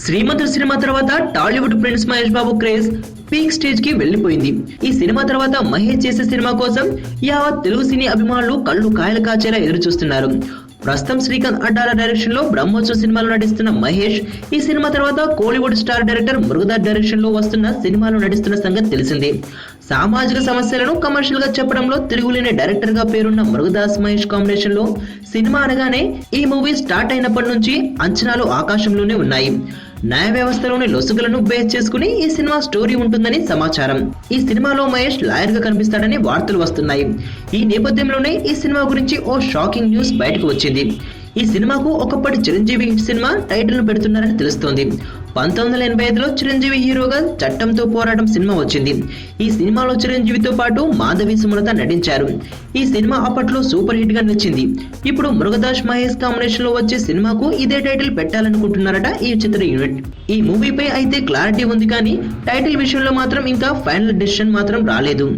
శ్రీమంతుడు cinema తర్వాత Tollywood prince Mahesh Babu craze peak stage కి వెళ్లిపోయింది. ఈ సినిమా తర్వాత మహేష్ చేసే సినిమా కోసం యావత్ తెలుగు సినీ అభిమానులు కళ్ళు కాయలు కాచేలా ఎదురు చూస్తున్నారు. ప్రస్తుతం శ్రీకాంత్ అడ్డాల డైరెక్షన్ లో బ్రహ్మోత్సవ సినిమాలో నటిస్తున్న మహేష్ ఈ సినిమా తర్వాత కోలీవుడ్ స్టార్ డైరెక్టర్ మృగదాస్ డైరెక్షన్ లో వస్తున్న సినిమాలో నటిస్తున్న సంగతి తెలిసిందే. సామాజిక సమస్యలను కమర్షియల్ గా చెప్పడంలో తిరుగులేని డైరెక్టర్ గా పేరున్న మృగదాస్ మహేష్ కాంబినేషన్ లో సినిమా అనగానే ఈ మూవీ స్టార్ట్ అయినప్పటి నుంచి అంచనాలు ఆకాశంలోనే ఉన్నాయి. న్యాయ వ్యవస్థలోని లొసుగులను బేస్ చేసుకుని ఈ సినిమా స్టోరీ ఉంటుందని సమాచారం. ఈ సినిమాలో మహేష్ లాయర్ గా కనిపిస్తాడని వార్తలు వస్తున్నాయి. ఈ నేపథ్యంలోనే ఈ సినిమా గురించి ఓ షాకింగ్ న్యూస్ బయటకు వచ్చింది. ఈ సినిమాకు ఒకప్పటి చిరంజీవి హిట్ సినిమా టైటిల్ ను పెడుతున్నారని తెలుస్తోంది. 1985లో చిరంజీవి హీరోగా చట్టంతో పోరాటం సినిమా వచ్చింది. ఈ సినిమాలో చిరంజీవితో పాటు మాధవి సుమలత నటించారు. ఈ సినిమా అప్పట్లో సూపర్ హిట్ గా నిలిచింది. ఇప్పుడు మృగదాస్ మహేష్ కాంబినేషన్ లో వచ్చే సినిమాకు ఇదే టైటిల్ పెట్టాలనుకుంటున్నారట ఈ చిత్ర యూనిట్. ఈ మూవీపై అయితే క్లారిటీ ఉంది, కానీ టైటిల్ విషయంలో మాత్రం ఇంకా ఫైనల్ డెసిషన్ మాత్రం రాలేదు.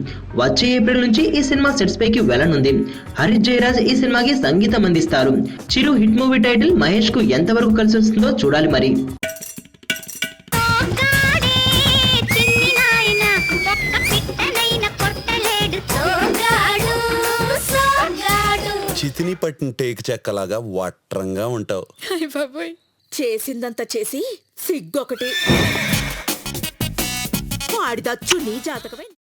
వచ్చే ఏప్రిల్ నుంచి ఈ సినిమా సెట్స్ పైకి వెళ్లనుంది. హరీష్ జయరాజ్ ఈ సినిమాకి సంగీతం అందిస్తారు. చిరు హిట్ మూవీ టైటిల్ మహేష్ కు ఎంతవరకు కలిసి వస్తుందో చూడాలి మరి. చితిని పట్టిన టేక్ చెక్కలాగా వట్రంగా ఉంటావు. చేసిందంతా చేసి సిగ్గొకటి వాడిదచ్చు నీ జాతకమే.